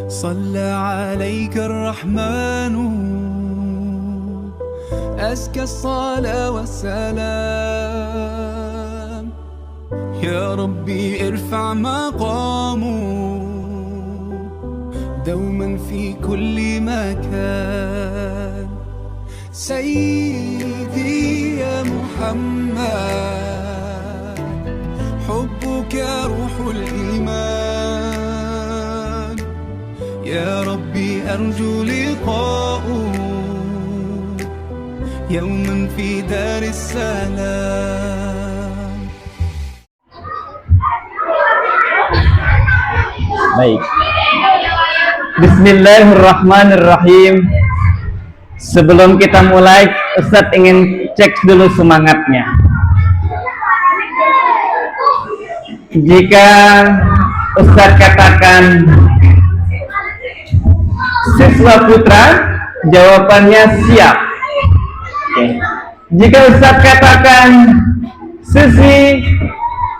صلى عليك الرحمن أزكى الصلاة والسلام يا ربي ارفع مقامه دوما في كل مكان سيدي يا محمد حبك روح الإيمان يا ربي أرجو لقاءه يوما في دار السلام. Baik. Bismillahirrahmanirrahim. Sebelum kita mulai, Ustadz ingin cek dulu semangatnya. Jika Ustadz katakan siswa putra, jawabannya siap. Oke. Jika Ustadz katakan sisi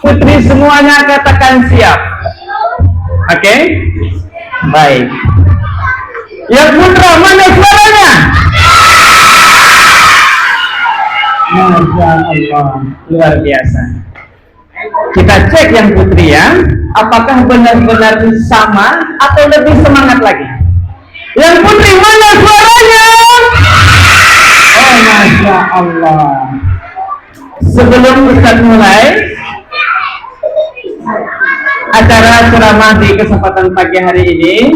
putri, semuanya katakan siap. Oke? Baik. Yang putra, mana suaranya? Masya Allah, luar biasa. Kita cek yang putri ya, apakah benar-benar sama atau lebih semangat lagi? Yang putri, mana suaranya? Oh, Masya Allah. Sebelum Ustaz mulai acara ceramah di kesempatan pagi hari ini,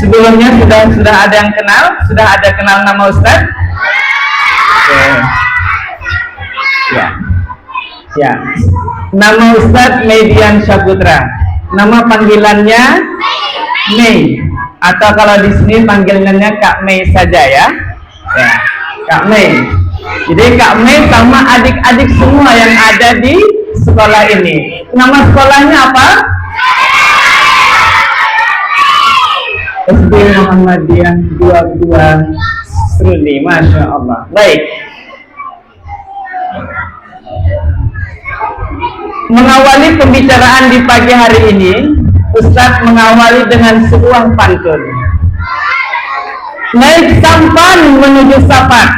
sebelumnya sudah ada yang kenal? Sudah ada kenal nama Ustaz? Oke. Ya. Nama Ustaz Median Syaputra. Nama panggilannya Mei, atau kalau di sini panggilannya Kak Mei saja ya. Kak Mei. Jadi Kak Mei sama adik-adik semua yang ada di sekolah ini. Nama sekolahnya apa? SD Muhammadiyah 22 Seruni. Masya Allah. Baik. Mengawali pembicaraan di pagi hari ini, Ustadz mengawali dengan sebuah pantun. Naik sampan menuju Sapat,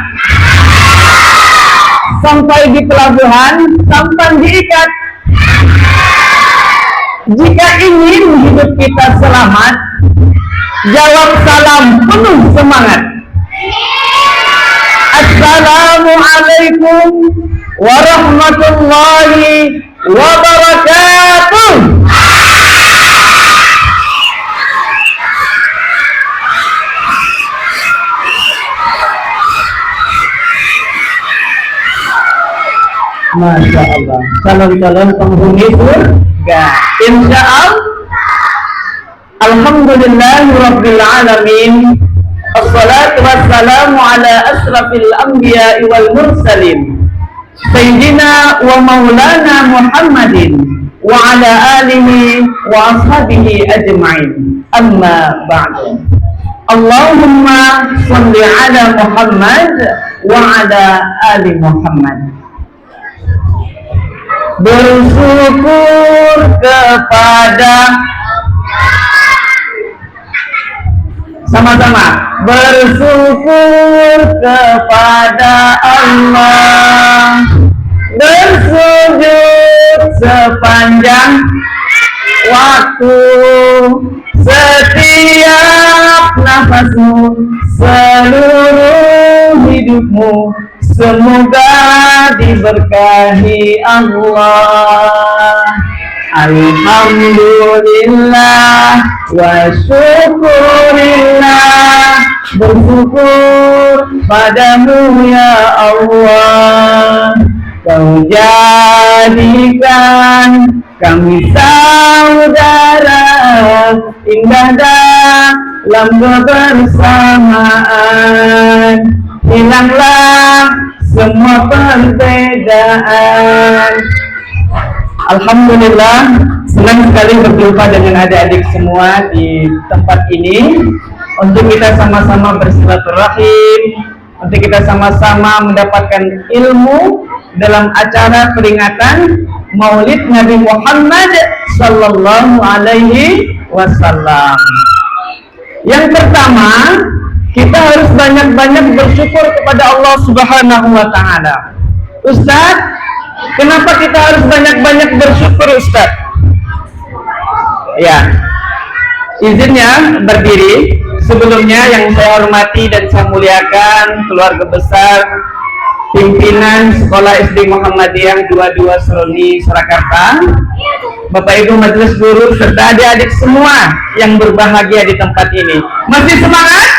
sampai di pelabuhan, sampan diikat. Jika ingin hidup kita selamat, jawab salam penuh semangat. Assalamualaikum warahmatullahi wabarakatuh. Masya Allah. Calon-calon penghuni surga, insya Allah. Alhamdulillahirabbil alamin. Assalatu wassalamu ala asrafil anbiya'i wal mursalin Sayyidina wa maulana Muhammadin wa ala alihi wa ashabihi ajma'in. Amma ba'du. Allahumma salli ala Muhammad wa ala ali Muhammad. Bersyukur kepada, sama-sama, bersyukur kepada Allah, bersujud sepanjang waktu, setiap nafasmu, seluruh hidupmu, semoga diberkahi Allah. Alhamdulillah wa syukurillah, bersyukur padamu ya Allah. Kau jadikan kami saudara, indah dalam kebersamaan, hilanglah semua perbedaan. Alhamdulillah, senang sekali berjumpa dengan adik-adik semua di tempat ini untuk kita sama-sama bersilaturahim, untuk kita sama-sama mendapatkan ilmu dalam acara peringatan Maulid Nabi Muhammad sallallahu alaihi wasallam. Yang pertama, kita harus banyak-banyak bersyukur kepada Allah Subhanahu wa taala. Ustaz, kenapa kita harus banyak-banyak bersyukur, Ustaz? Ya, izinnya berdiri. Sebelumnya yang saya hormati dan saya muliakan keluarga besar pimpinan Sekolah SD Muhammadiyah 22 Seroni Surakarta, Bapak Ibu Majelis Guru serta adik-adik semua yang berbahagia di tempat ini. Masih semangat?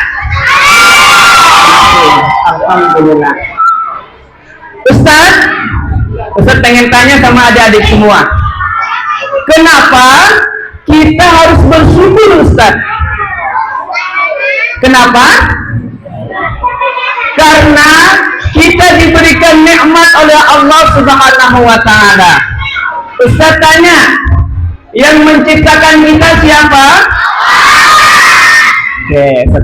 Alhamdulillah. Ustaz pengen tanya sama adik-adik semua, kenapa kita harus bersyukur, Ustaz? Kenapa? Karena kita diberikan nikmat oleh Allah Subhanahu wa taala. Ustaz tanya, yang menciptakan kita siapa? Oke, saya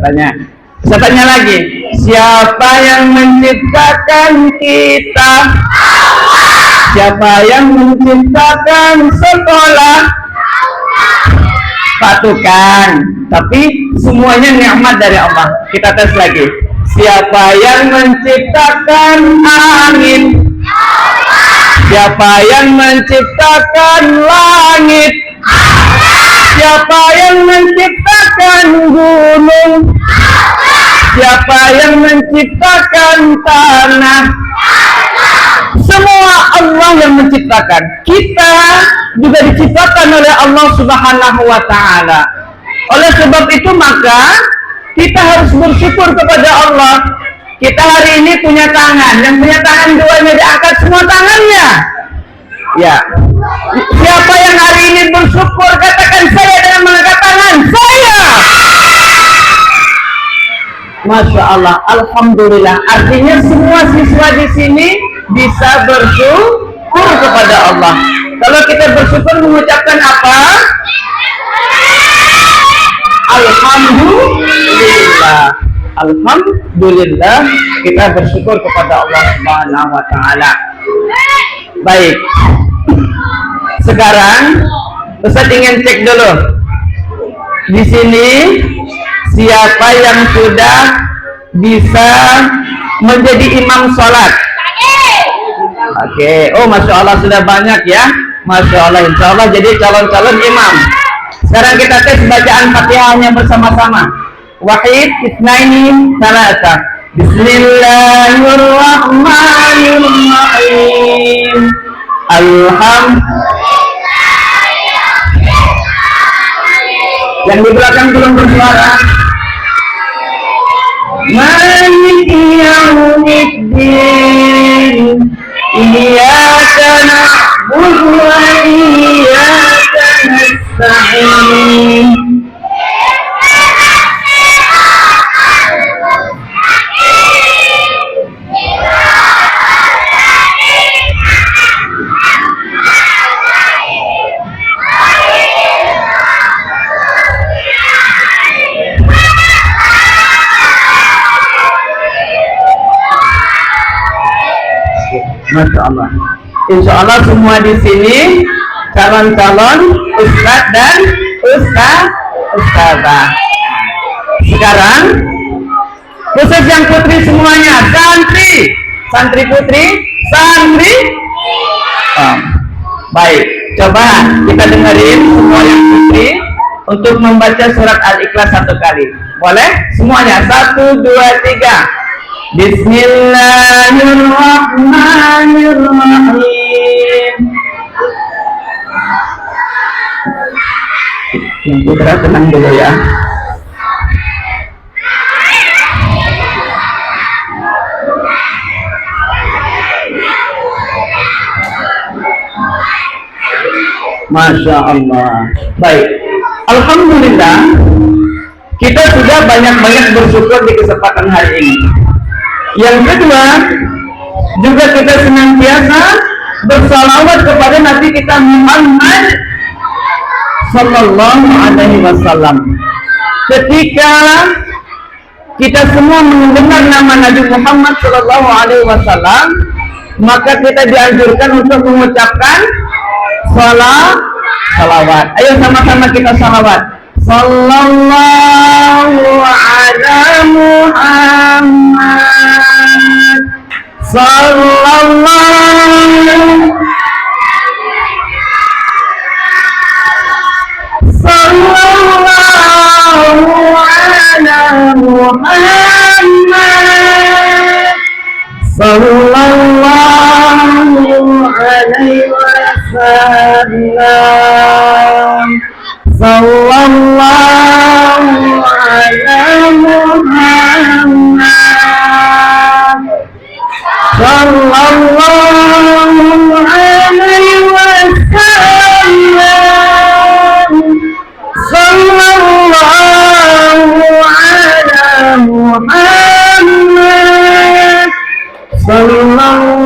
tanya lagi, siapa yang menciptakan kita? Siapa yang menciptakan sekolah? Patukan, tapi semuanya nikmat dari Allah. Kita tes lagi. Siapa yang menciptakan angin? Siapa yang menciptakan langit? Siapa yang menciptakan gunung? Siapa yang menciptakan tanah? Semua Allah yang menciptakan. Kita juga diciptakan oleh Allah Subhanahu wa taala. Oleh sebab itu maka kita harus bersyukur kepada Allah. Kita hari ini punya tangan, yang punya tangan duanya diangkat semua tangannya. Ya. Siapa yang hari ini bersyukur, katakan saya dengan mengangkat tangan. Saya. Masya Allah, alhamdulillah. Artinya semua siswa di sini bisa bersyukur kepada Allah. Kalau kita bersyukur mengucapkan apa? Alhamdulillah. Alhamdulillah, kita bersyukur kepada Allah Subhanahu wa taala. Baik. Sekarang Ustaz ingin cek dulu. Di sini siapa yang sudah bisa menjadi imam sholat? Oke. Oh, Masya Allah sudah banyak ya. Masya Allah, insya Allah jadi calon-calon imam. Sekarang kita tes bacaan Fatihahnya bersama-sama. Wahid, Isnaini, Salasa. Bismillahirrahmanirrahim. Yang di belakang belum bersuara. Maliki yaumiddin. Iyyaka na'budu wa iyyaka nasta'in. Masya Allah. Insya Allah semua di sini calon-calon ustadz dan ustadzah. Sekarang khusus yang putri semuanya, santri putri. Baik, coba kita dengerin semua yang putri untuk membaca surat Al-Ikhlas 1 kali. Boleh? Semuanya 1, 2, 3. Bismillahirrahmanirrahim. Yang putra tenang dulu ya. Masya Allah. Baik, alhamdulillah kita sudah banyak-banyak bersyukur di kesempatan hari ini. Yang kedua, juga kita senantiasa bersalawat kepada Nabi kita Muhammad Sallallahu Alaihi Wasallam. Ketika kita semua mendengar nama Nabi Muhammad Sallallahu Alaihi Wasallam, maka kita dianjurkan untuk mengucapkan salawat. Ayo sama-sama kita salawat. Sallallahu ala Muhammad. Sallallahu ala Muhammad. Sallallahu alaihi wasallam. Sallallahu ala Muhammad. Sallallahu alaihi wasallam. Sallallahu ala Muhammad. Sallallahu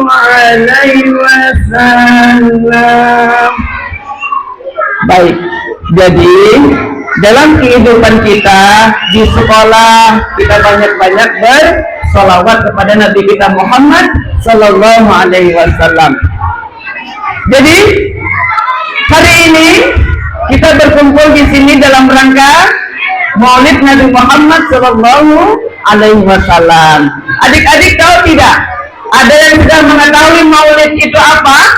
alaihi wasallam. Baik, jadi dalam kehidupan kita di sekolah kita banyak-banyak bersolawat kepada Nabi kita Muhammad Sallallahu Alaihi Wasallam. Jadi hari ini kita berkumpul di sini dalam rangka Maulid Nabi Muhammad Sallallahu Alaihi Wasallam. Adik-adik tahu tidak? Ada yang sudah mengetahui Maulid itu apa?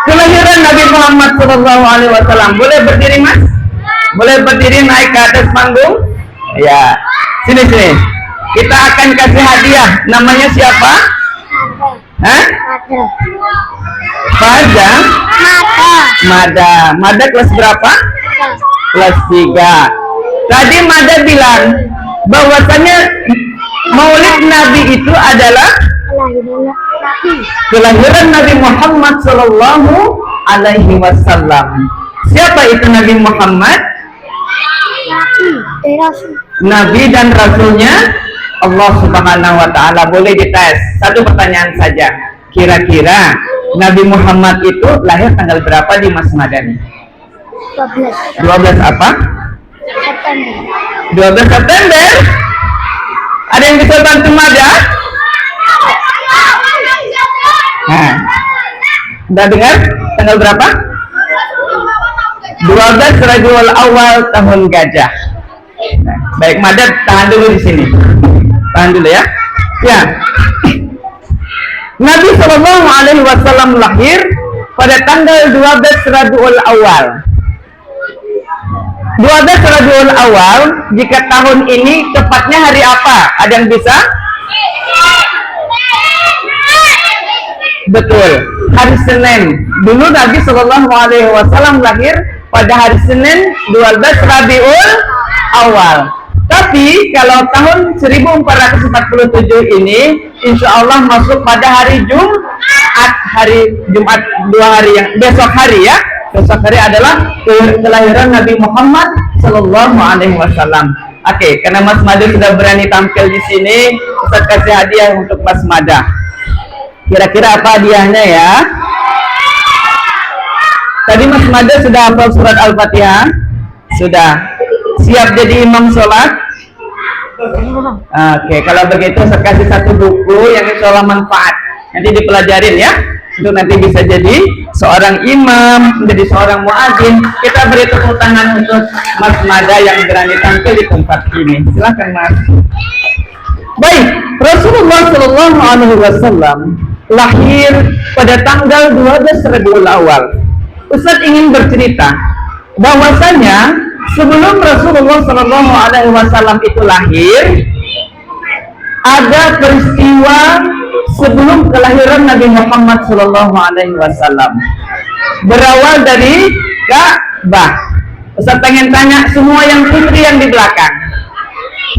Kelahiran Nabi Muhammad Sallallahu Alaihi Wasallam. Boleh berdiri, Mas? Boleh berdiri, naik ke atas panggung? Ya, sini. Kita akan kasih hadiah. Namanya siapa? Hah? Mada. Mada kelas berapa? Kelas 3. Tadi Mada bilang bahwasanya Maulid Nabi itu adalah kelahiran Nabi Muhammad Sallallahu Alaihi Wasallam. Siapa itu Nabi Muhammad? Nabi dan Rasulnya Allah Subhanahu Wa Taala. Boleh dites. Satu pertanyaan saja. Kira-kira Nabi Muhammad itu lahir tanggal berapa di Mas Madani? 12 apa? September. 12 September. Ada yang bisa bantu Mada? Nah, udah dengar tanggal berapa? 12 Rabiul Awal tahun gajah. Nah, baik, Mada tahan dulu di sini. Tahan dulu ya. Ya. Nabi Shallallahu Alaihi Wasallam lahir pada tanggal 12 Rabiul Awal. 12 Rabiul Awal, jika tahun ini tepatnya hari apa? Ada yang bisa? Betul, hari Senin. Dulu Nabi Shallallahu Alaihi Wasallam lahir pada hari Senin 12 Rabiul Awal. Tapi kalau tahun 1447 ini, insya Allah masuk pada hari Jumat. Hari Jumat 2 hari yang besok hari ya. Besok hari adalah kelahiran Nabi Muhammad Shallallahu Alaihi Wasallam. Oke, karena Mas Mada sudah berani tampil di sini, Ustaz kasih hadiah untuk Mas Mada. Kira-kira apa hadiahnya ya? Tadi Mas Mada sudah hafal surat Al-Fatihah? Sudah. Siap jadi imam sholat? Oke, kalau begitu saya kasih satu buku yang insya Allah manfaat. Nanti dipelajarin ya. Untuk nanti bisa jadi seorang imam, menjadi seorang muadzin. Kita beri tepuk tangan untuk Mas Mada yang berani tampil di tempat ini. Silakan Mas. Baik, Rasulullah Shallallahu Alaihi Wasallam lahir pada tanggal 12 Rabiul Awal. Ustaz ingin bercerita bahwasanya sebelum Rasulullah Shallallahu Alaihi Wasallam itu lahir, ada peristiwa sebelum kelahiran Nabi Muhammad Shallallahu Alaihi Wasallam. Berawal dari Ka'bah. Ustaz pengen tanya semua yang putri yang di belakang,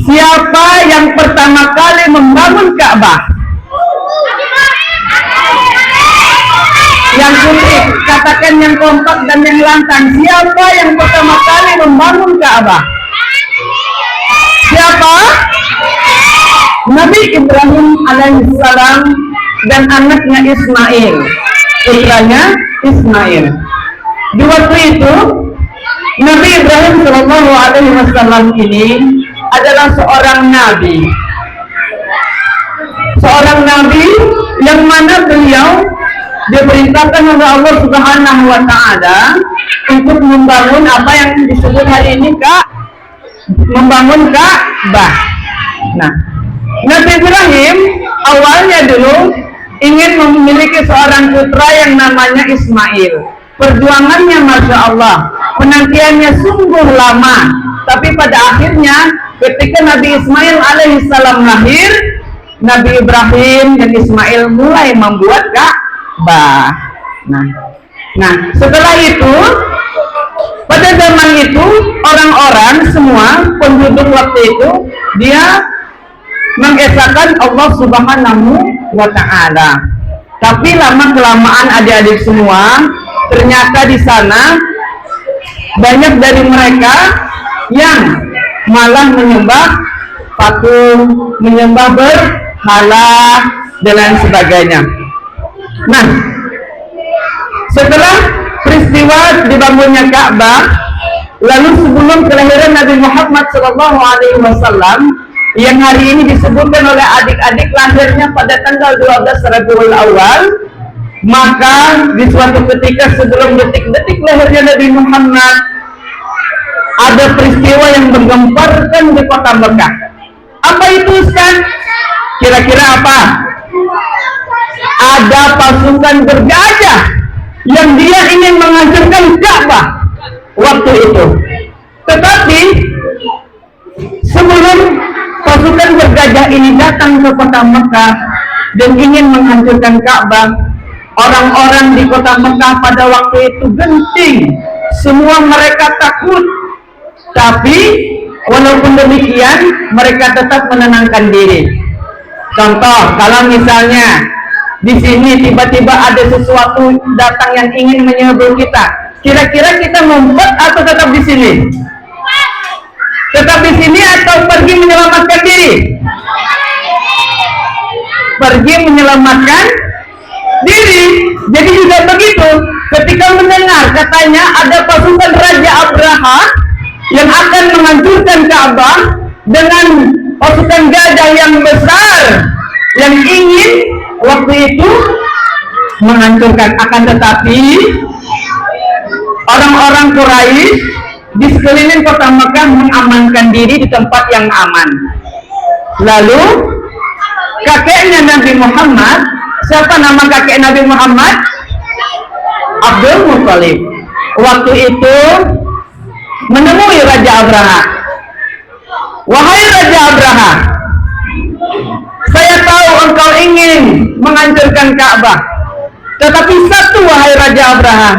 siapa yang pertama kali membangun Ka'bah? Yang putri, katakan yang kompak dan yang lantang. Siapa yang pertama kali membangun Ka'bah? Siapa? Nabi Ibrahim alaihissalam dan anaknya Ismail, putranya Ismail. Di waktu itu Nabi Ibrahim Shallallahu Alaihi Wasallam ini adalah seorang nabi yang mana beliau diperintahkan oleh Allah Subhanahu wa Ta'ala untuk membangun apa yang disebut hari ini membangun Ka'bah. Nah, Nabi Ibrahim awalnya dulu ingin memiliki seorang putra yang namanya Ismail. Perjuangannya Masya Allah, penantiannya sungguh lama. Tapi pada akhirnya ketika Nabi Ismail alaihissalam lahir, Nabi Ibrahim dan Ismail mulai membuat Ka'bah. Nah, setelah itu, pada zaman itu orang-orang semua penduduk waktu itu dia mengesahkan Allah Subhanahu wa Ta'ala. Tapi lama kelamaan adik-adik semua, ternyata di sana banyak dari mereka yang malah menyembah patung, menyembah berhala dan lain sebagainya. Nah, setelah peristiwa dibangunnya Ka'bah, lalu sebelum kelahiran Nabi Muhammad SAW yang hari ini disebutkan oleh adik-adik lahirnya pada tanggal 12 Rabiul Awal, maka di suatu ketika sebelum detik-detik lahirnya Nabi Muhammad ada peristiwa yang menggemparkan di kota Mekah. Apa itu, Ustaz? Kira-kira apa? Ada pasukan bergajah yang dia ingin menghancurkan Ka'bah waktu itu. Tetapi sebelum pasukan bergajah ini datang ke kota Mekah dan ingin menghancurkan Ka'bah, orang-orang di kota Mekah pada waktu itu genting. Semua mereka takut. Tapi walaupun demikian mereka tetap menenangkan diri. Contoh, kalau misalnya di sini tiba-tiba ada sesuatu datang yang ingin menyerbu kita, kira-kira kita ngumpet atau tetap di sini? Tetap di sini atau pergi menyelamatkan diri? Pergi menyelamatkan diri. Jadi juga begitu, ketika mendengar katanya ada pasukan Raja Abraha yang akan menghancurkan Ka'bah dengan pasukan gajah yang besar yang ingin waktu itu menghancurkan, akan tetapi orang-orang Quraisy di sekeliling kota Mekah mengamankan diri di tempat yang aman. Lalu kakeknya Nabi Muhammad, siapa nama kakek Nabi Muhammad? Abdul Muthalib. Waktu itu menemui Raja Abraha. Wahai Raja Abraha, saya tahu engkau ingin menghancurkan Ka'bah. Tetapi satu, wahai Raja Abraha,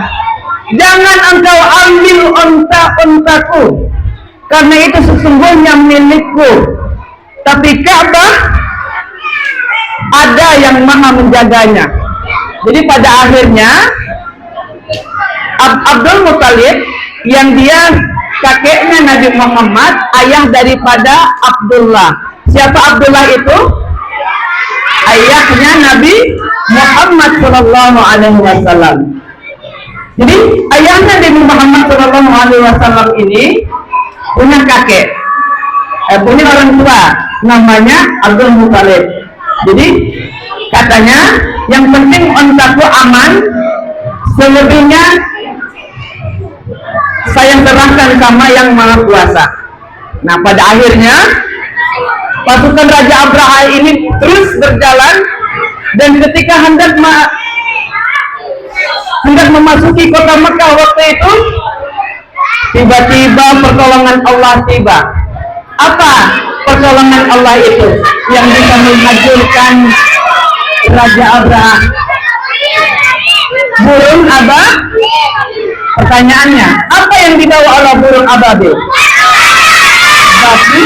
jangan engkau ambil unta-untaku, karena itu sesungguhnya milikku. Tapi Ka'bah ada yang maha menjaganya. Jadi pada akhirnya Abdul Muthalib yang dia kakeknya Nabi Muhammad, ayah daripada Abdullah. Siapa Abdullah itu? Ayahnya Nabi Muhammad Shallallahu Alaihi Wasallam. Jadi ayahnya Nabi Muhammad Shallallahu Alaihi Wasallam ini punya kakek, punya orang tua namanya Abdul Muthalib. Jadi katanya yang penting ontaku aman, selebihnya saya serahkan sama yang maha kuasa. Nah, pada akhirnya pasukan Raja Abraha ini terus berjalan, dan ketika hendak memasuki kota Mekah waktu itu, tiba-tiba pertolongan Allah tiba. Apa pertolongan Allah itu yang bisa menghancurkan Raja Abraha? Burung apa? Pertanyaannya, apa yang dibawa oleh burung ababil? Batu.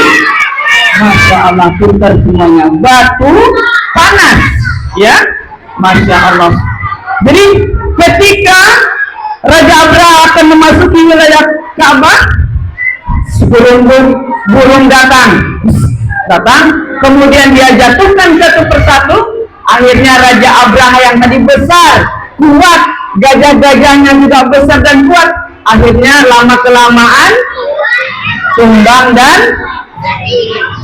Masya Allah, pintar semuanya. Batu panas, ya, Masya Allah. Jadi ketika Raja Abraha akan memasuki wilayah Ka'bah, burung datang, kemudian dia jatuhkan satu persatu. Akhirnya Raja Abraha yang tadi besar, kuat, gajah-gajahnya juga besar dan kuat, akhirnya lama kelamaan tumbang dan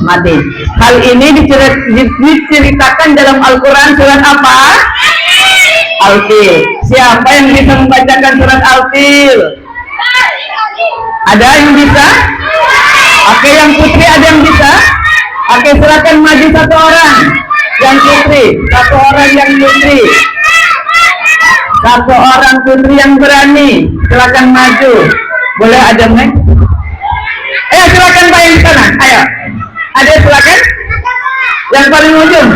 mati. Hal ini diceritakan dalam Al-Quran surat apa? Al-Fil. Siapa yang bisa membacakan surat Al-Fil? Ada yang bisa? Oke, yang putri ada yang bisa? Oke, silakan maju satu orang. Yang putri, satu orang yang putri. Satu orang putri yang berani, silakan maju. Boleh ada mic? Ayo silakan Pak yang di sana. Ayo. Ada silakan. Yang paling ujung.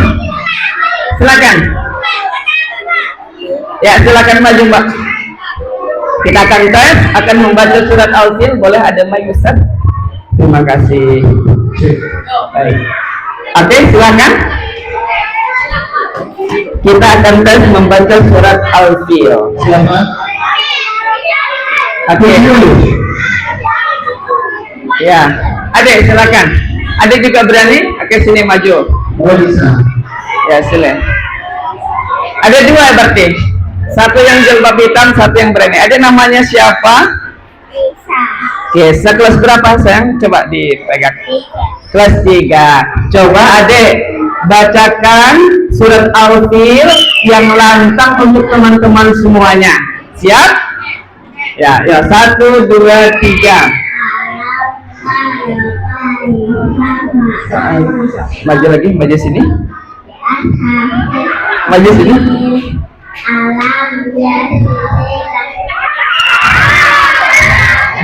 Silakan. Ya, silakan maju Mbak. Kita akan tes, akan membaca surat Al-Fil. Boleh ada mic Ustaz? Terima kasih. Baik. Oke, silakan. Kita akan tes membaca surat Al-Fil. Silakan. Oke. Ya, Adek silakan. Adek juga berani? Oke, sini maju. Bisa. Ya, silakan. Ada dua berarti. Satu yang jilbab hitam, satu yang berani. Adek namanya siapa? Kesa. Kelas berapa sayang? Coba dipegang. Kelas 3. Coba Adek bacakan surat Al-Fil yang lantang untuk teman-teman semuanya. Siap? Ya, 1, 2, 3. Maju lagi, maju sini. Maju sini.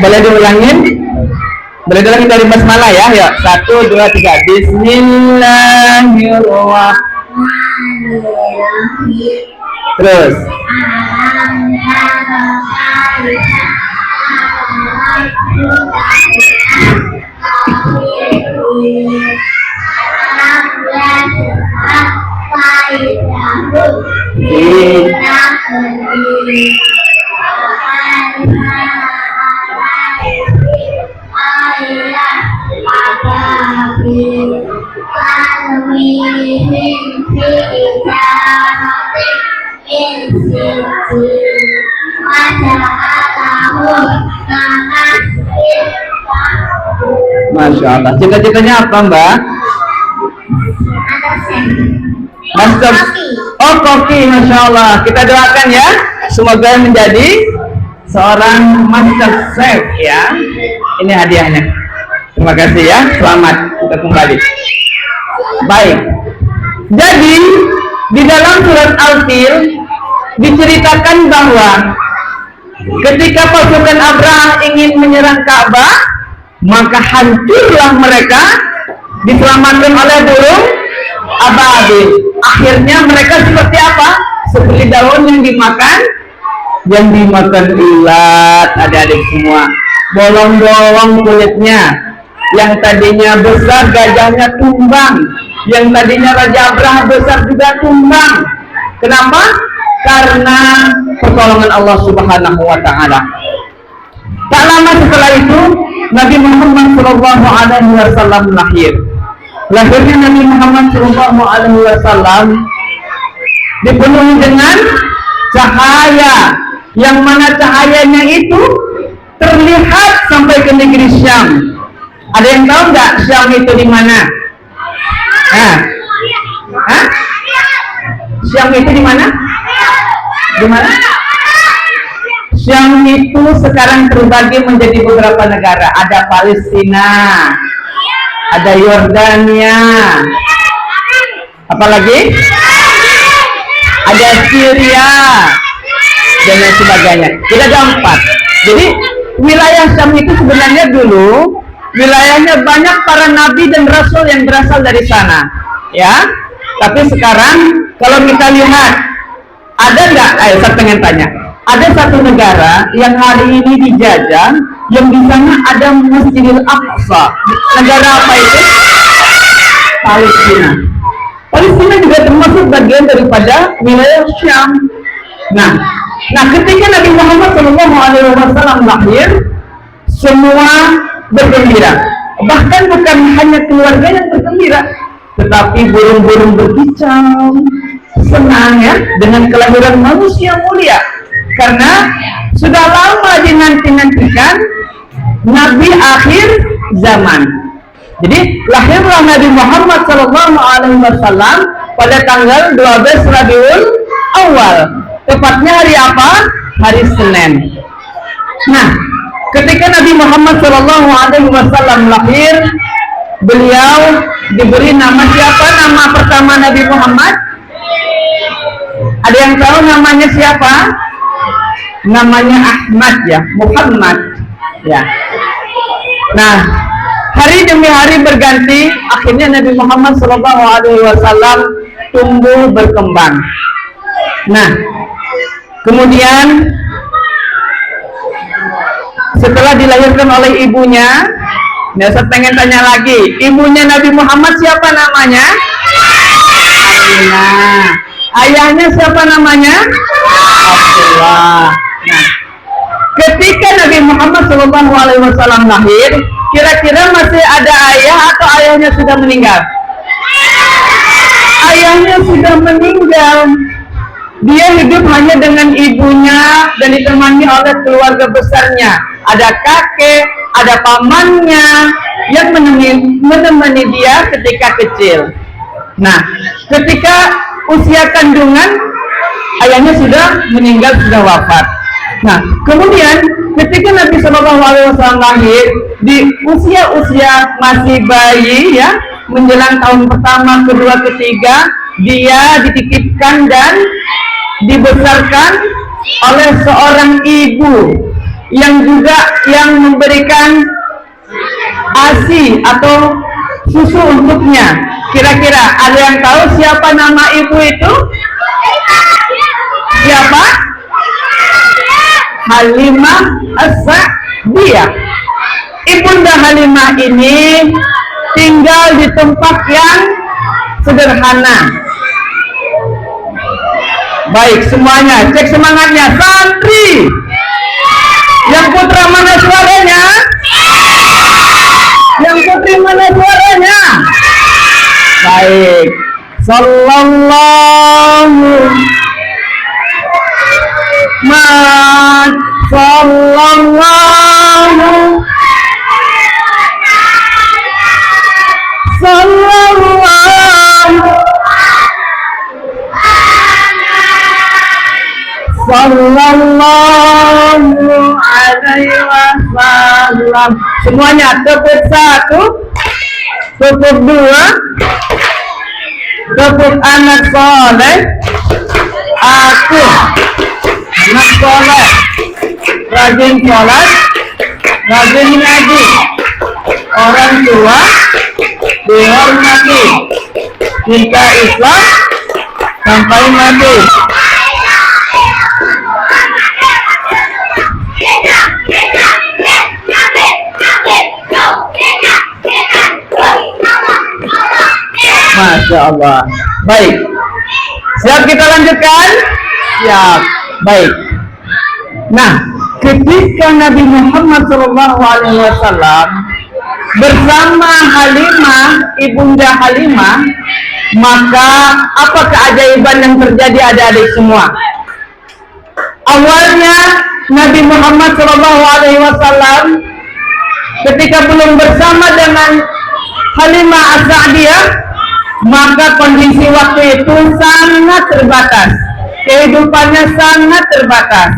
Boleh diulangin? Boleh diulangin dari basmalah ya? Yuk, 1, 2, 3. Bismillahirrahmanirrahim. Terus. Masya Allah. Cita-citanya apa Mbak? Master. Oh, koki. Masya Allah. Kita doakan ya. Semoga menjadi seorang master chef ya. Ini hadiahnya. Terima kasih ya. Selamat. Kita kembali. Baik. Jadi di dalam surat Al-Fil diceritakan bahwa ketika pasukan Abraham ingin menyerang Ka'bah, maka hancurlah mereka, diselamatkan oleh burung ababil. Akhirnya mereka seperti apa? Seperti daun yang dimakan ulat, adik-adik semua. Bolong-bolong kulitnya. Yang tadinya besar gajahnya tumbang. Yang tadinya Raja Abraham besar juga tumbang. Kenapa? Karena pertolongan Allah Subhanahu wa Ta'ala. Tak lama setelah itu Nabi Muhammad Shallallahu Alaihi Wasallam lahir. Lahirnya Nabi Muhammad Shallallahu Alaihi Wasallam dipenuhi dengan cahaya, yang mana cahayanya itu terlihat sampai ke negeri Syam. Ada yang tahu nggak Syam itu di mana? Syam itu di mana? Di mana? Syam itu sekarang terbagi menjadi beberapa negara. Ada Palestina, ada Yordania, apalagi? Ada Syria dan lain sebagainya. Jadi ada 4. Jadi wilayah Syam itu sebenarnya dulu wilayahnya banyak para nabi dan rasul yang berasal dari sana, ya. Tapi sekarang kalau kita lihat, ada nggak? Saya pengen tanya. Ada satu negara yang hari ini dijajah, yang di sana ada Masjidil Aqsa. Negara apa itu? Palestina. Palestina juga termasuk bagian daripada wilayah Syam. Nah, ketika Nabi Muhammad SAW lahir, semua bergembira. Bahkan bukan hanya keluarga yang bergembira, tetapi burung-burung berkicau, senang ya dengan kelahiran manusia mulia. Karena sudah lama dinanti-nantikan Nabi akhir zaman. Jadi lahirlah Nabi Muhammad SAW pada tanggal 12 Rabiul Awal, tempatnya hari apa? Hari Senin. Nah, ketika Nabi Muhammad SAW lahir, beliau diberi nama siapa? Nama pertama Nabi Muhammad? Ada yang tahu namanya siapa? Namanya Ahmad ya, Muhammad ya. Nah, hari demi hari berganti, akhirnya Nabi Muhammad SAW tumbuh berkembang. Nah, kemudian setelah dilahirkan oleh ibunya, nah saya pengen tanya lagi, ibunya Nabi Muhammad siapa namanya? Aminah. Ayahnya siapa namanya? Abdullah. Nah, ketika Nabi Muhammad SAW lahir, kira-kira masih ada ayah atau ayahnya sudah meninggal? Ayahnya sudah meninggal. Dia hidup hanya dengan ibunya dan ditemani oleh keluarga besarnya. Ada kakek, ada pamannya yang menemani dia ketika kecil. Nah, ketika usia kandungan, ayahnya sudah meninggal, sudah wafat. Nah, kemudian ketika Nabi SAW lahir di usia-usia masih bayi ya, menjelang tahun pertama, kedua, ketiga, dia dititipkan dan dibesarkan oleh seorang ibu yang juga yang memberikan ASI atau susu untuknya. Kira-kira ada yang tahu siapa nama ibu itu? Siapa? Halimah As-Sa'diyah. Ibunda Halimah ini tinggal di tempat yang sederhana. Baik, semuanya cek semangatnya. Santri yang putra mana suaranya? Yang putri mana suaranya? Baik. Sallallahu Sallallahu alaihi wasallam. Semuanya tepuk satu, tepuk dua, tepuk anak soleh. Aku anak soleh, rajin sholat, rajin ngaji, orang tua dihormati, cinta Islam sampai mati. Masya Allah. Baik, siap kita lanjutkan? Siap. Baik. Nah, ketika Nabi Muhammad SAW bersama Halimah, ibunda Halimah, maka apa keajaiban yang terjadi adik-adik semua? Awalnya Nabi Muhammad SAW ketika belum bersama dengan Halimah As-Sa'diyah, maka kondisi waktu itu sangat terbatas, kehidupannya sangat terbatas,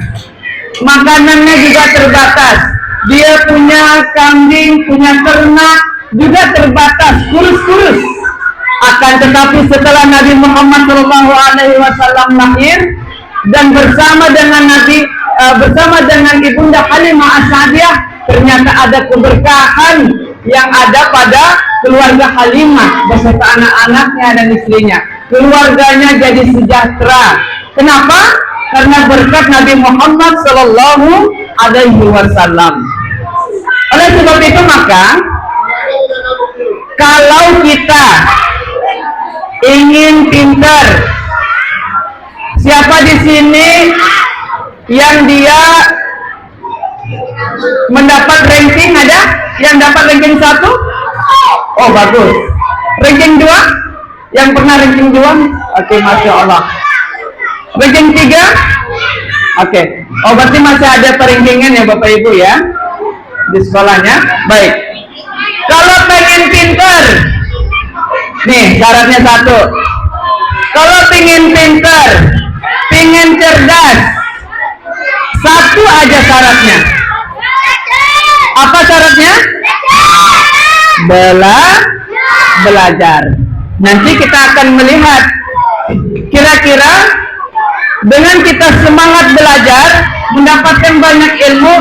makanannya juga terbatas. Dia punya kambing, punya ternak juga terbatas, kurus-kurus. Akan tetapi setelah Nabi Muhammad SAW lahir dan bersama dengan ibunda Halimah As-Sa'diyah, ternyata ada keberkahan yang ada pada keluarga Halimah beserta anak-anaknya dan istrinya. Keluarganya jadi sejahtera. Kenapa? Karena berkat Nabi Muhammad SAW. Oleh sebab itu maka, kalau kita ingin pintar, siapa di sini yang dia mendapat ranking? Ada yang dapat ranking 1? Oh bagus. Ranking 2? Yang pernah ranking 2? Oke, Masya Allah. Ranking 3? Oke. Oh berarti masih ada perankingan ya Bapak Ibu ya di sekolahnya. Baik. Kalau pengen pintar, nih syaratnya 1. Kalau pengen pintar, pengen cerdas, satu aja syaratnya. Apa syaratnya? Belajar. Nanti kita akan melihat kira-kira dengan kita semangat belajar, mendapatkan banyak ilmu,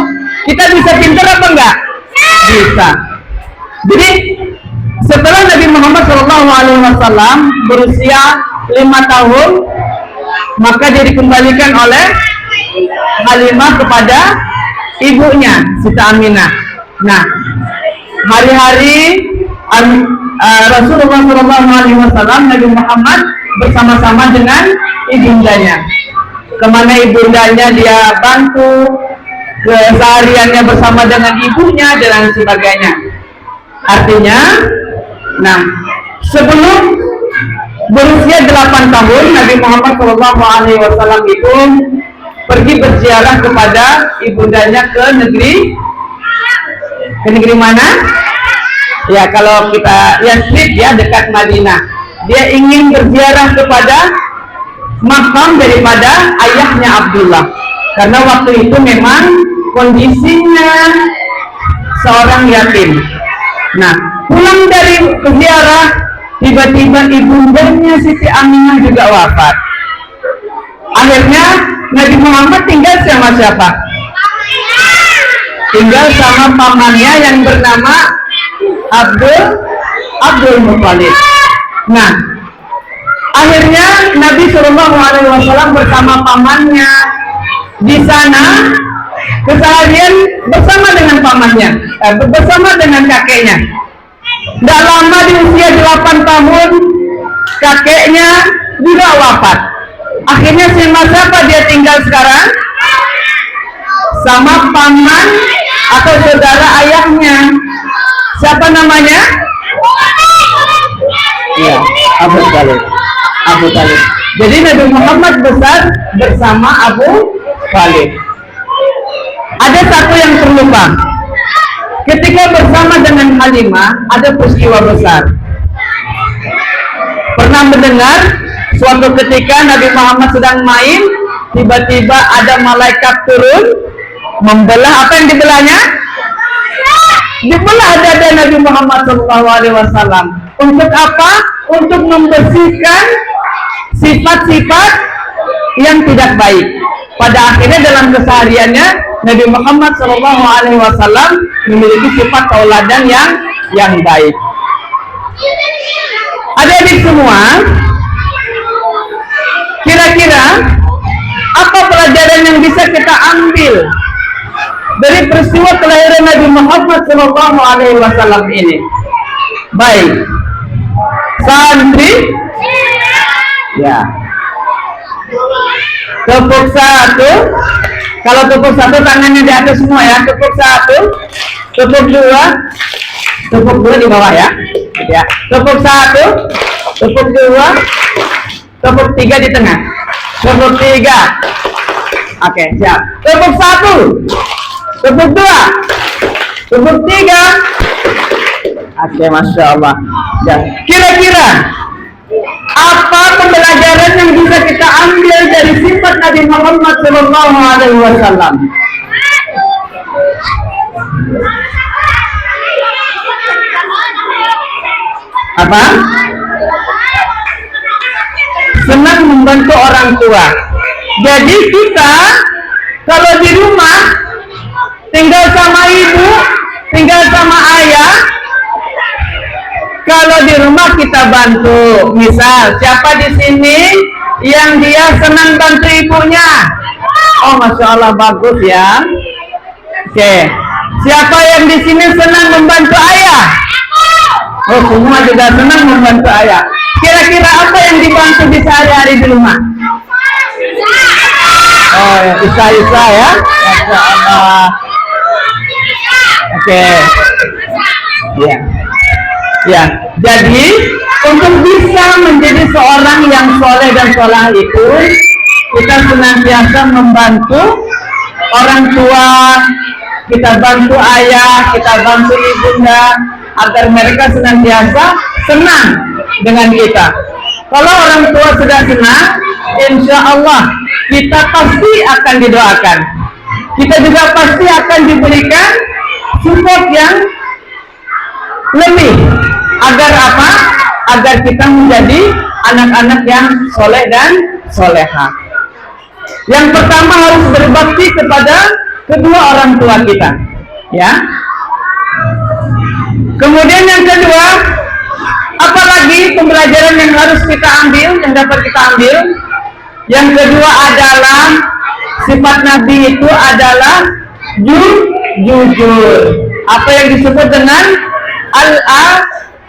kita bisa pintar apa enggak? Bisa. Jadi setelah Nabi Muhammad SAW berusia 5 tahun, maka dia dikembalikan oleh Halimah kepada ibunya, Siti Aminah. Nah, hari-hari Rasulullah SAW, Nabi Muhammad bersama-sama dengan ibundanya. Kemana ibundanya dia bantu, kesehariannya bersama dengan ibunya dan sebagainya. Artinya, nah, sebelum berusia 8 tahun, Nabi Muhammad SAW itu pergi berziarah kepada ibundanya ke negeri mana? Ya, kalau kita Yathrib ya, dekat Madinah. Dia ingin berziarah kepada makam daripada ayahnya Abdullah, karena waktu itu memang kondisinya seorang yatim. Nah, pulang dari ziarah, tiba-tiba ibundanya Siti Aminah juga wafat. Akhirnya Nabi Muhammad tinggal sama siapa? Tinggal sama pamannya yang bernama Abdul Muthalib. Nah, akhirnya Nabi SAW bersama pamannya di sana keseharian bersama dengan pamannya, bersama dengan kakeknya. Tidak lama di usia 8 tahun kakeknya juga wafat. Akhirnya siapa dia tinggal sekarang? Sama paman atau saudara ayahnya. Siapa namanya? Ya, Abu Talib. Jadi Nabi Muhammad besar bersama Abu Talib. Ada satu yang terlupa. Ketika bersama dengan Halimah, ada peristiwa besar. Pernah mendengar suatu ketika Nabi Muhammad sedang main, tiba-tiba ada malaikat turun, membelah. Apa yang dibelahnya? Dibelah dada Nabi Muhammad SAW. Untuk apa? Untuk membersihkan sifat-sifat yang tidak baik. Pada akhirnya dalam kesehariannya Nabi Muhammad SAW memiliki sifat tauladan yang baik. Adik-adik semua, kira-kira apa pelajaran yang bisa kita ambil dari peristiwa kelahiran Nabi Muhammad SAW ini? Baik, santri, ya, tepuk satu. Kalau tepuk satu tangannya di atas semua ya. Tepuk satu, tepuk dua di bawah ya. Ya, tepuk satu, tepuk dua, tepuk tiga di tengah. Tepuk tiga. Oke, siap. Tepuk satu, tepuk dua, tepuk tiga. Oke, masya Allah. Ya. Kira-kira apa pembelajaran yang bisa kita ambil dari sifat Nabi Muhammad SAW? Apa? Senang membantu orang tua. Jadi kita kalau di rumah tinggal sama ibu, tinggal sama ayah, kalau di rumah kita bantu. Misal siapa di sini yang dia senang bantu ibunya? Oh, masya Allah, bagus ya. Oke, siapa yang di sini senang membantu ayah? Oh, semua juga senang membantu ayah. Kira-kira apa yang dibantu di sehari-hari di rumah? Oh, Isa ya. Masya Allah. Oke. Ya. Ya, jadi untuk bisa menjadi seorang yang soleh dan soleh itu, kita senantiasa membantu orang tua, kita bantu ayah, kita bantu ibunda, agar mereka senantiasa senang dengan kita. Kalau orang tua sudah senang, insya Allah kita pasti akan didoakan. Kita juga pasti akan diberikan support yang lebih. Agar apa? Agar kita menjadi anak-anak yang soleh dan soleha. Yang pertama harus berbakti kepada kedua orang tua kita, ya. Kemudian yang kedua, apalagi pembelajaran yang harus kita ambil, yang dapat kita ambil. Yang kedua adalah sifat Nabi itu adalah jujur. Apa yang disebut dengan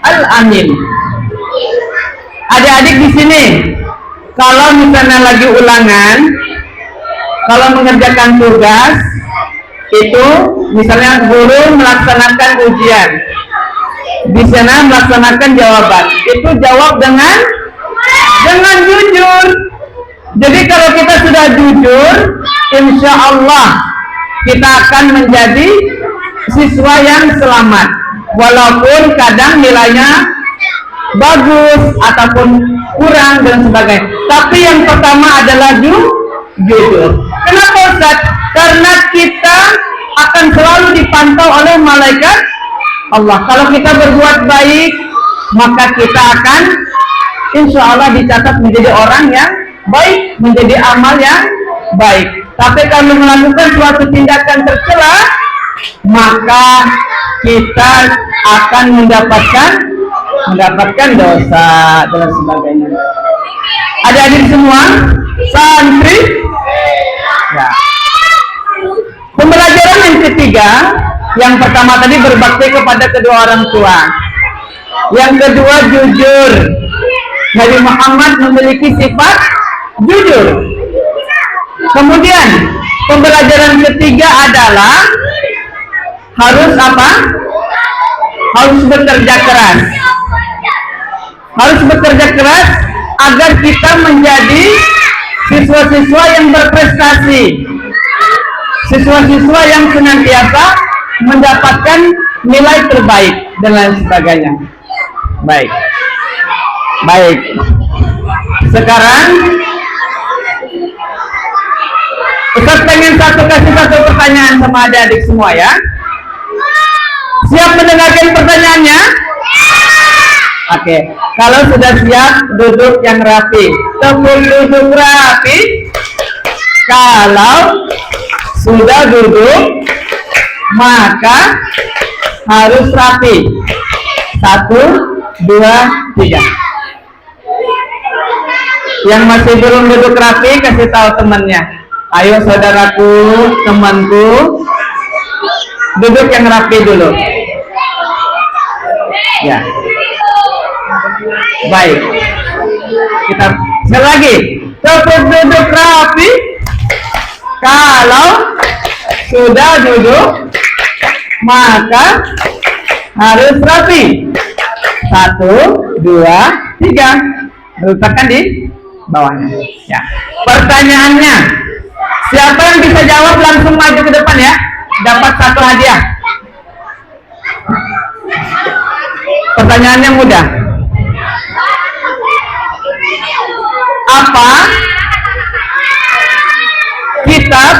al-amin. Adik-adik di sini, kalau misalnya lagi ulangan, kalau mengerjakan tugas, itu misalnya guru melaksanakan ujian, di sana melaksanakan jawaban, itu jawab dengan jujur. Jadi kalau kita sudah jujur, insya Allah kita akan menjadi siswa yang selamat, walaupun kadang nilainya bagus ataupun kurang dan sebagainya. Tapi yang pertama adalah jujur. Kenapa Ustaz? Karena kita akan selalu dipantau oleh malaikat Allah. Kalau kita berbuat baik, maka kita akan insya Allah dicatat menjadi orang yang baik, menjadi amal yang baik. Tapi kalau melakukan suatu tindakan tercela, maka kita akan mendapatkan dosa dan sebagainya. Adik-adik semua, santri, ya. Pembelajaran yang ketiga, yang pertama tadi berbakti kepada kedua orang tua, yang kedua jujur. Nabi Muhammad memiliki sifat jujur. Kemudian pembelajaran ketiga adalah harus apa? Harus bekerja keras. Harus bekerja keras agar kita menjadi siswa-siswa yang berprestasi, siswa-siswa yang senantiasa mendapatkan nilai terbaik dan lain sebagainya. Baik. Sekarang Ustaz pengen kasih satu pertanyaan sama adik-adik semua, ya. Siap mendengarkan pertanyaannya? Oke. Kalau sudah siap, duduk yang rapi. Tepuk duduk rapi. Kalau sudah duduk, maka harus rapi. 1, 2, 3. Yang masih belum duduk rapi, kasih tahu temannya. Ayo saudaraku, temanku, duduk yang rapi dulu. Ya. Baik. Kita sekali lagi. Tetap duduk rapi. Kalau sudah duduk, maka harus rapi. 1, 2, 3. Letakkan di bawahnya. Ya. Pertanyaannya, siapa yang bisa jawab langsung maju ke depan, ya. Dapat 1 hadiah. Pertanyaannya mudah. Apa kitab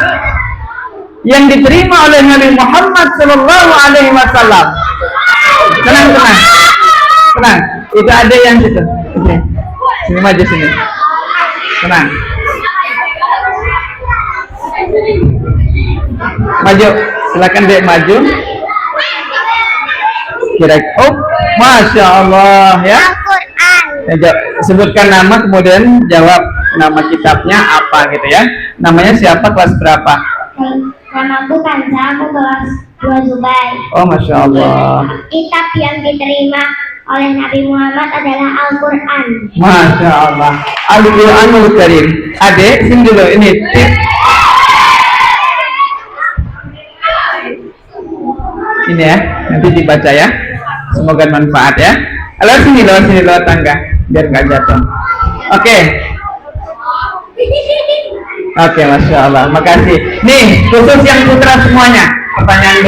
yang diterima oleh Nabi Muhammad SAW? Tenang. Itu ada yang situ. Sini maju sini. Tenang. Maju. Silakan Dek maju. Oh, Masya Allah, ya. Sebutkan nama, kemudian jawab nama kitabnya apa gitu, ya. Namanya siapa, kelas berapa? Namaku Kanza, aku kelas 2 Zubai. Oh, Masya Allah. Kitab yang diterima oleh Nabi Muhammad adalah Al-Quran. Masya Allah. Al-Quranul Karim. Adek, sini dulu, ini tip. Ini ya, nanti dibaca ya. Semoga manfaat ya. Lewat sini lewat tangga, biar nggak jatuh. Oke, Masya Allah, makasih. Nih, khusus yang putra semuanya. Pertanyaan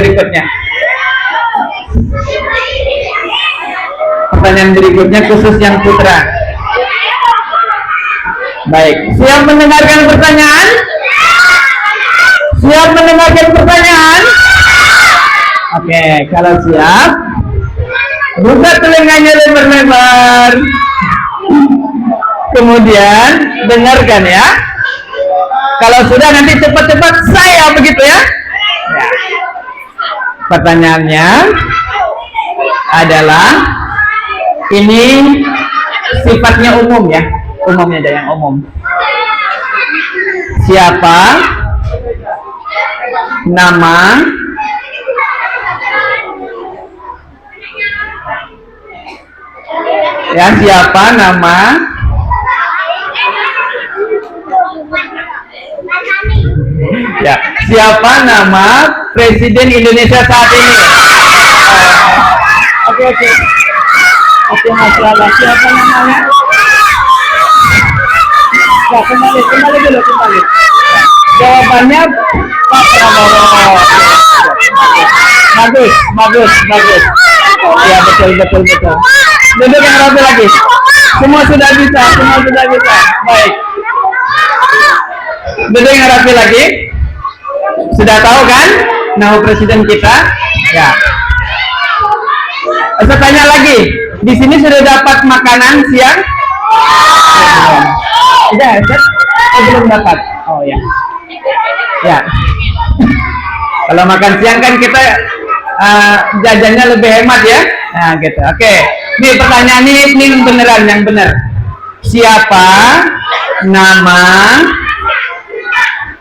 berikutnya khusus yang putra. Baik, siap mendengarkan pertanyaan? Siap mendengarkan pertanyaan? Oke, kalau siap, buka telinganya lebar-lebar. Kemudian dengarkan ya. Kalau sudah nanti cepat-cepat saya begitu ya. Ya. Pertanyaannya adalah ini sifatnya umum ya, umumnya ada yang umum. Siapa nama ya, siapa nama ya, siapa nama Presiden Indonesia saat ini? Oke, masalah siapa namanya? Ya, kembali dulu. Jawabannya Pak Prabowo. Bagus. Ya, betul. Duduk yang rapi lagi. Semua sudah bisa. Baik. Duduk yang rapi lagi. Sudah tahu kan nama presiden kita? Ya. Saya tanya lagi. Di sini sudah dapat makanan siang? Sudah, belum dapat. Oh ya. Ya. Kalau makan siang kan kita jajannya lebih hemat ya. Nah, gitu. Oke. Nih pertanyaan ini beneran, yang benar. Siapa nama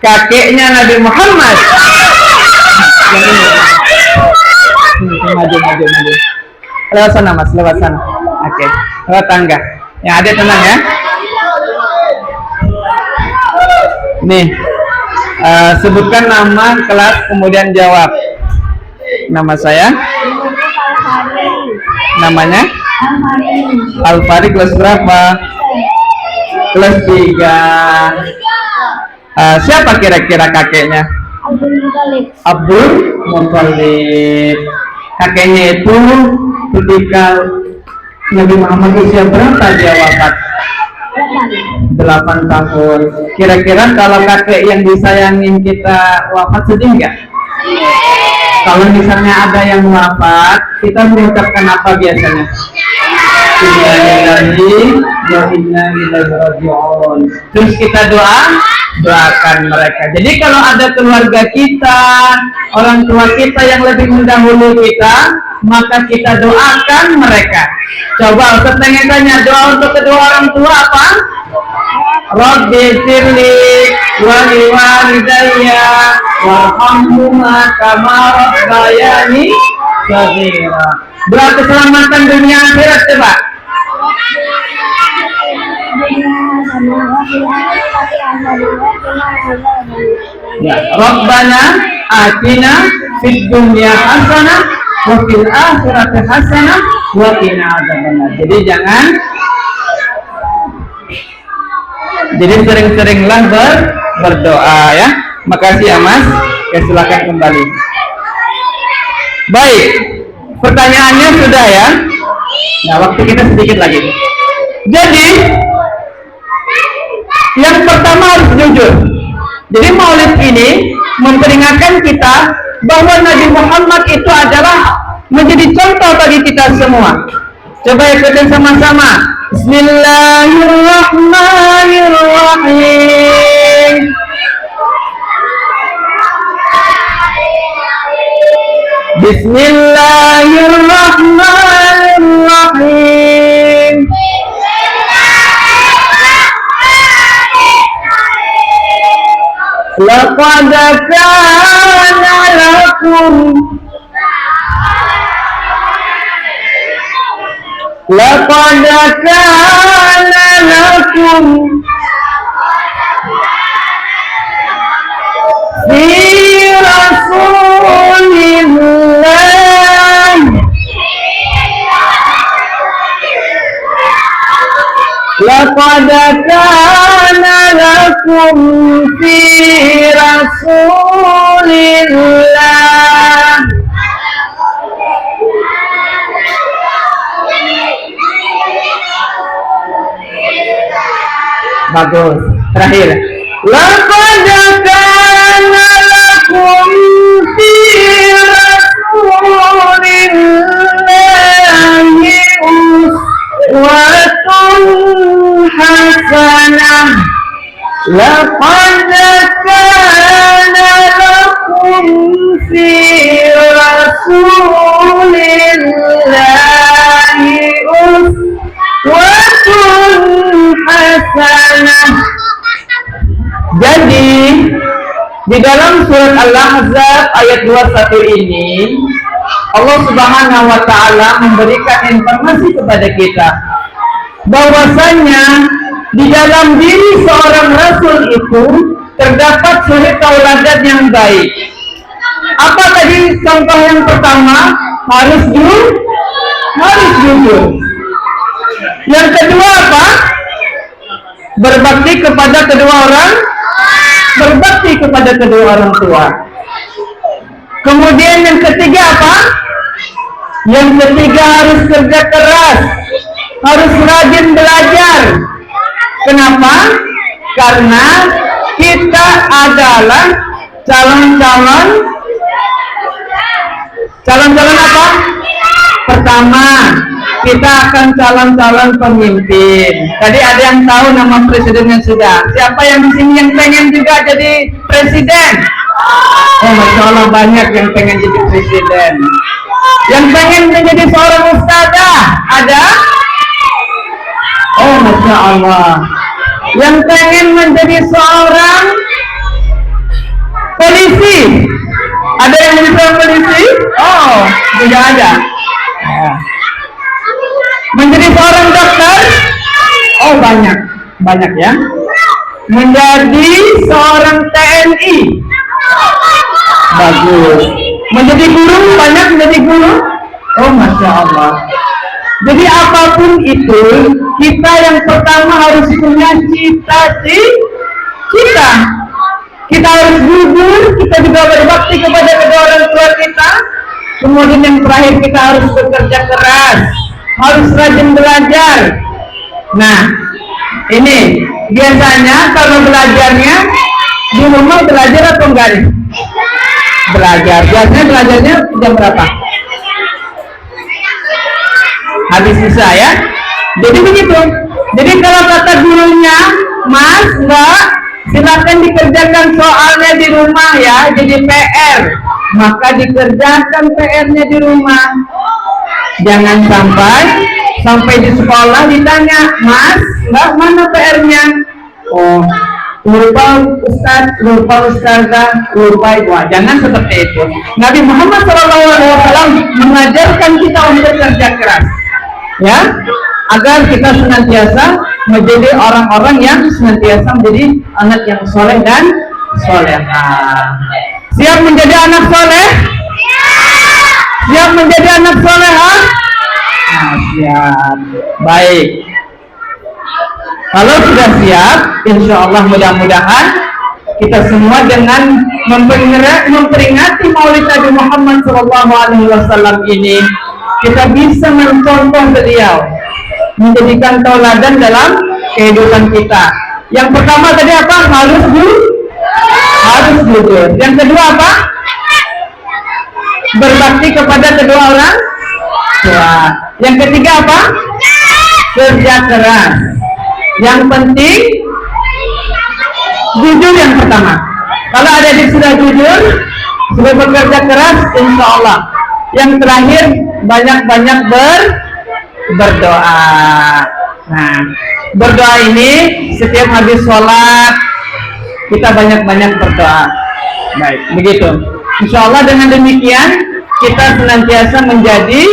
kakeknya Nabi Muhammad? Yang ini. Maju. Lewat sana mas, lewat sana. Oke. Lewat tangga. Yang ada tenang ya. Nih, sebutkan nama, kelas, kemudian jawab. Nama saya? Namanya? Alfari, kelas berapa? Kelas 3. Siapa kira-kira kakeknya? Abdul Muthalib. Kakeknya itu ketika Nabi Muhammad usia berapa dia wafat? 8 tahun. Kira-kira kalau kakek yang disayangin kita wafat sedih nggak? Kalau misalnya ada yang wafat, kita mengucapkan apa biasanya? Innalillahi wa inna ilaihi raji'un. Terus kita doakan mereka. Jadi kalau ada keluarga kita, orang tua kita yang lebih mendahului kita, maka kita doakan mereka. Coba Ustaz pengen tanya, doa untuk kedua orang tua apa? Rabbi firli wa liwalidayya warhamhuma kama rabbayani shaghira. Doa keselamatan dunia akhirat coba. Ya, Rabbana atina fid dunya hasanah wa fil akhirati hasanah wa qina adzabannar. Jadi sering-seringlah berdoa ya. Makasih ya Mas. Ya, silakan kembali. Baik. Pertanyaannya sudah ya. Nah, waktu kita sedikit lagi. Jadi yang pertama harus jujur. Jadi Maulid ini memperingatkan kita bahwa Nabi Muhammad itu adalah menjadi contoh bagi kita semua. Coba ikutin sama-sama. Bismillahirrahmanirrahim. Bismillahirrahmanirrahim. Laqad kana lakum fi Rasulillah laqad kana lakum fi Rasulillah. bagus. Terakhir. Laqad kana lakum fi rasulillahi uswatun hasanah. Laqad kana lakum fi rasulillahi uswatun hasanah. Jadi di dalam surat Al-Ahzab ayat 21 ini Allah Subhanahu wa taala memberikan informasi kepada kita bahwasanya di dalam diri seorang rasul itu terdapat suri tauladan yang baik. Apa tadi contoh yang pertama? Harus jujur. Yang kedua apa? Berbakti kepada kedua orang tua. Kemudian yang ketiga apa? Yang ketiga harus kerja keras, harus rajin belajar. Kenapa? Karena kita adalah calon-calon apa? Pertama, kita akan calon-calon pemimpin. Tadi ada yang tahu nama presidennya sudah. Siapa yang di sini yang pengen juga jadi presiden? Oh, Masya Allah, banyak yang pengen jadi presiden. Yang pengen menjadi seorang ustazah ada? Oh, Masya Allah. Yang pengen menjadi seorang polisi ada yang menjadi seorang polisi? Oh, tidak ada. Ya. Menjadi seorang dokter? Oh, banyak ya. Menjadi seorang TNI? Bagus. Menjadi guru? Banyak menjadi guru? Oh, Masya Allah. Jadi apapun itu, kita yang pertama harus punya cita-cita. Kita harus jujur, kita juga berbakti kepada kedua orang tua kita. Kemudian yang terakhir, kita harus bekerja keras, harus rajin belajar. Nah, ini biasanya kalau belajarnya di rumah belajar atau enggak? Belajar. Biasanya belajarnya jam berapa? Habis sisa ya. Jadi begitu. Jadi kalau kata gurunya, Mas, Mbak, silakan dikerjakan soalnya di rumah ya, jadi PR. Maka dikerjakan PR-nya di rumah. Jangan sampai di sekolah ditanya, Mas, Mbak, mana PR-nya? Oh, lupa Ustaz, lupa Ustazah, lupa Ibu. Jangan seperti itu. Nabi Muhammad SAW mengajarkan kita untuk kerja keras, ya, agar kita senantiasa menjadi orang-orang yang senantiasa menjadi anak yang soleh dan solehah. Siap menjadi anak soleh? Siap menjadi anak solehah? Nah, siap. Baik. Kalau sudah siap, insya Allah mudah-mudahan kita semua dengan memperingati Maulid Nabi Muhammad SAW ini, kita bisa mencontoh beliau, menjadikan tauladan dalam kehidupan kita. Yang pertama tadi apa? Harus jujur. Yang kedua apa? Berbakti kepada kedua orang tua. Yang ketiga apa? Kerja keras. Yang penting jujur yang pertama. Kalau adik-adik sudah jujur, sudah bekerja keras, insya Allah. Yang terakhir, banyak-banyak berdoa. Nah, berdoa ini setiap habis sholat kita banyak-banyak berdoa. Baik, begitu. Insya Allah dengan demikian kita senantiasa menjadi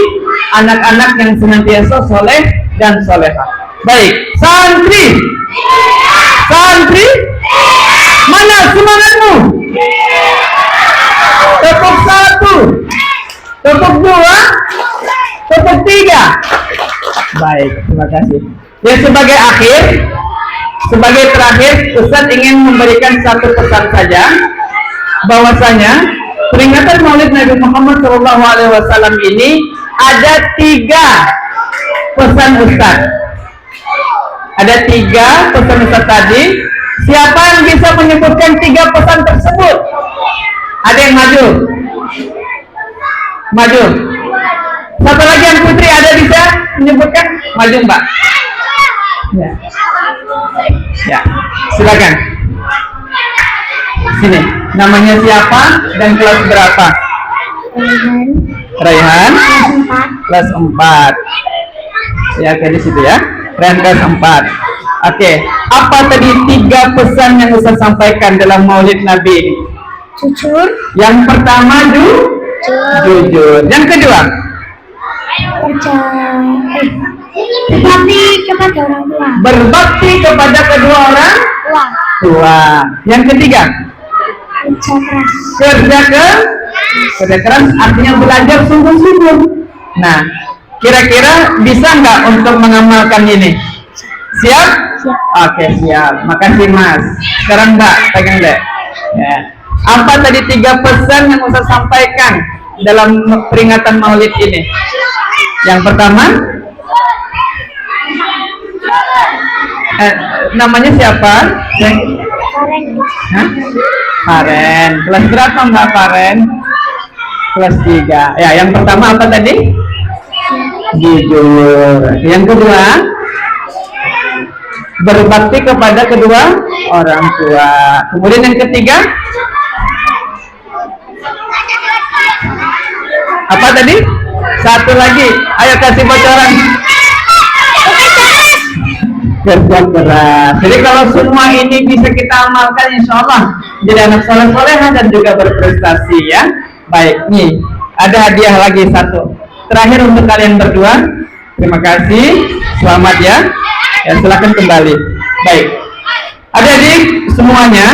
anak-anak yang senantiasa soleh dan solehah. Baik, santri, mana semangatmu? Tepuk 1, tepuk 2, tepuk 3. Baik, terima kasih. Ya, sebagai terakhir, Ustaz ingin memberikan satu pesan saja, bahwasanya peringatan Maulid Nabi Muhammad SAW ini ada 3 pesan Ustaz. Ada 3 pesan Ustaz tadi. Siapa yang bisa menyebutkan 3 pesan tersebut? Ada yang maju? Maju. Satu lagi yang putri ada bisa menyebutkan? Maju Mbak. Ya. Ya, silakan. Sini. Namanya siapa dan kelas berapa? Raihan. Kelas 4. Ya, oke di situ ya. Raihan kelas 4. Oke. Apa tadi 3 pesan yang Ustaz sampaikan dalam Maulid Nabi ini? Jujur. Yang pertama jujur. Yang kedua? Berbakti kepada orang tua. Berbakti kepada kedua orang tua. Yang ketiga? Kerja keras artinya belajar sungguh-sungguh. Nah, kira-kira bisa nggak untuk mengamalkan ini? Siap? Oke, siap. Makasih Mas. Sekarang Mbak, pegang deh. Ya. Apa tadi 3 pesan yang Ustaz sampaikan dalam peringatan Maulid ini? Yang pertama, namanya siapa? Faren. Kelas berapa Mbak Faren? Kelas 3. Ya, yang pertama apa tadi? Jujur. Yang kedua, berbakti kepada kedua orang tua. Kemudian yang ketiga, apa tadi? Satu lagi. Ayo kasih bocoran. Kerja keras. Jadi kalau semua ini bisa kita amalkan, insya Allah jadi anak soleh-soleha dan juga berprestasi ya. Baik, nih ada hadiah lagi satu. Terakhir untuk kalian berdua. Terima kasih. Selamat ya. Ya, silakan kembali. Baik. Adik-adik semuanya.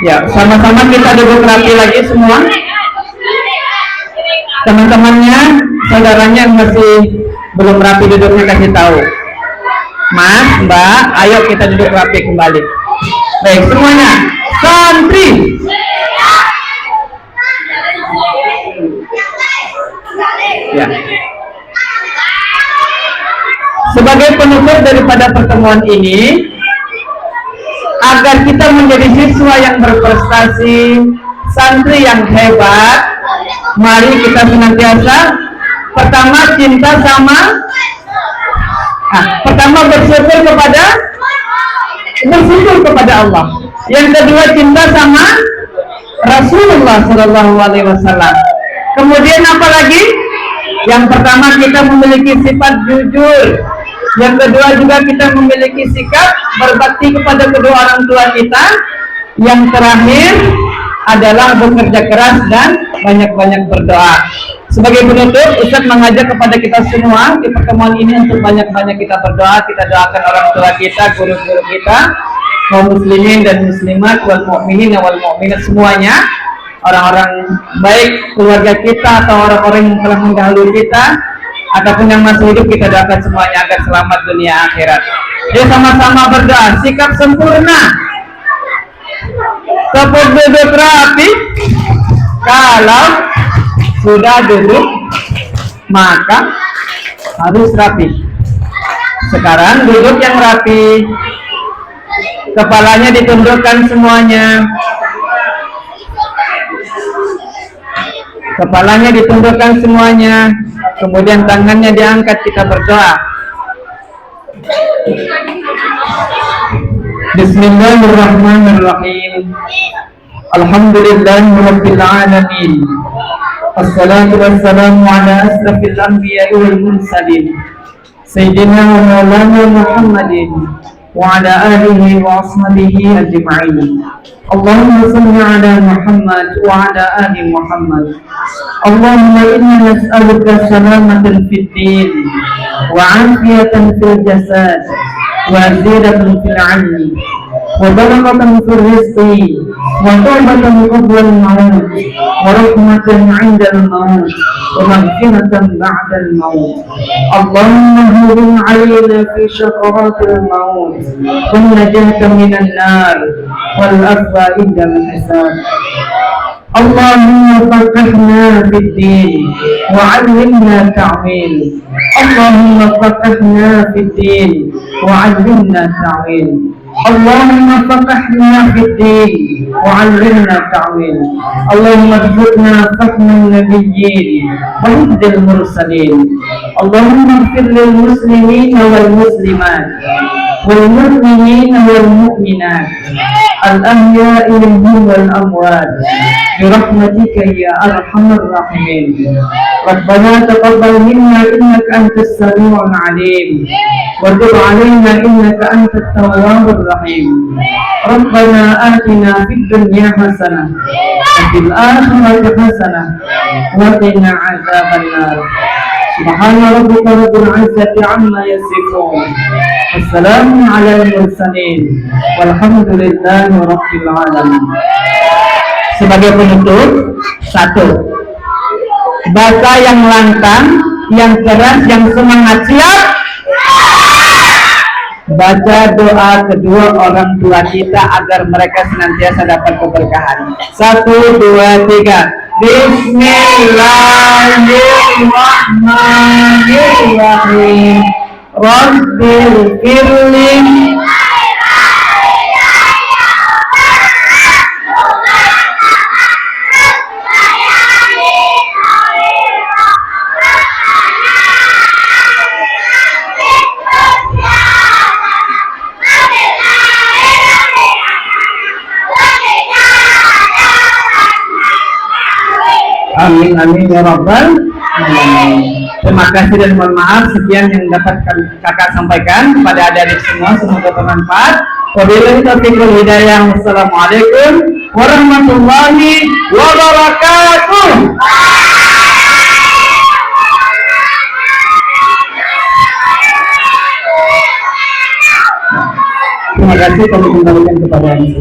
Ya, sama-sama kita duduk rapi lagi semua. Teman-temannya, saudaranya yang masih belum rapi duduknya kasih tahu. Mas, Mbak, ayo kita duduk rapi kembali. Baik, semuanya. Santri. Ya. Sebagai penutup daripada pertemuan ini, agar kita menjadi siswa yang berprestasi, santri yang hebat, mari kita senantiasa pertama cinta sama pertama bersyukur kepada Allah. Yang kedua cinta sama Rasulullah Shallallahu Alaihi Wasallam. Kemudian apa lagi? Yang pertama kita memiliki sifat jujur. Yang kedua juga kita memiliki sikap berbakti kepada kedua orang tua kita. Yang terakhir adalah bekerja keras dan banyak-banyak berdoa. Sebagai penutup, Ustaz mengajak kepada kita semua di pertemuan ini untuk banyak-banyak kita berdoa. Kita doakan orang tua kita, guru-guru kita, kaum muslimin dan muslimat, wal mu'minin wal mu'minat semuanya, orang-orang baik keluarga kita atau orang-orang yang telah mendahului kita ataupun yang masih hidup, kita doakan semuanya agar selamat dunia akhirat. Jadi sama-sama berdoa, sikap sempurna, tepuk duduk rapi. Kalau sudah duduk maka harus rapi. Sekarang duduk yang rapi, kepalanya ditundukkan semuanya, kepalanya ditundukkan semuanya, kemudian tangannya diangkat, kita berdoa. Bismillahirrahmanirrahim. Alhamdulillahirabbil alamin. Wassalatu wassalamu ala asrafil anbiya'i wal mursalin sayyidina wa maulana Muhammadin wa ala alihi wa ashabihi ajma'in. Allahumma salli ala Muhammad wa ala ali Muhammad. Allahumma inna nas'aluka salamatan fid din wa 'afiyatan fil jasad wa ziyadatan fil 'ilmi wa barakatan fil rizqi wa tawbatan qabla al-maut wa rahmatan 'inda al-maut wa maghfiratan ba'da al-maut. Allahumma hawwin 'alaina fi shakaratil maut wa najata minan nar wal afwa inda al-hisab. Allahumma faqihna fid din wa 'allimna ta'wil. Allahumma faqihna fid din wa 'allimna ta'wil. Allahumma faqihna fid din wa 'allimna ta'wil. Allahumma ارزقنا فهم النبيين وحفظ المرسلين. اللهم اغفر للمسلمين والمسلمات والمؤمنين والمؤمنات الأحياء منهم والأموات برحمتك يا أرحم الراحمين. ربنا تقبل منا إنك أنت السميع العليم وتب علينا إنك أنت التواب الرحيم. ربنا آتنا في الدنيا حسنة وفي الآخرة حسنة وقنا عذاب النار. سبحان ربك رب العزة عما يصفون والسلام على المرسلين والحمد لله رب العالمين. Sebagai penutup, satu, baca yang lantang, yang keras, yang semangat. Siap? Baca doa kedua orang tua kita agar mereka senantiasa dapat keberkahan. 1, 2, 3. Bismillahirrahmanirrahim. Rabbil firli. Amin amin ya rabbal alamin. Terima kasih dan mohon maaf. Sekian yang dapat kakak sampaikan kepada adik-adik semua, semoga bermanfaat. Wabillahi taufiq wal hidayah. Wassalamualaikum warahmatullahi wabarakatuh. Terima kasih, kami kembalikan kepada MC.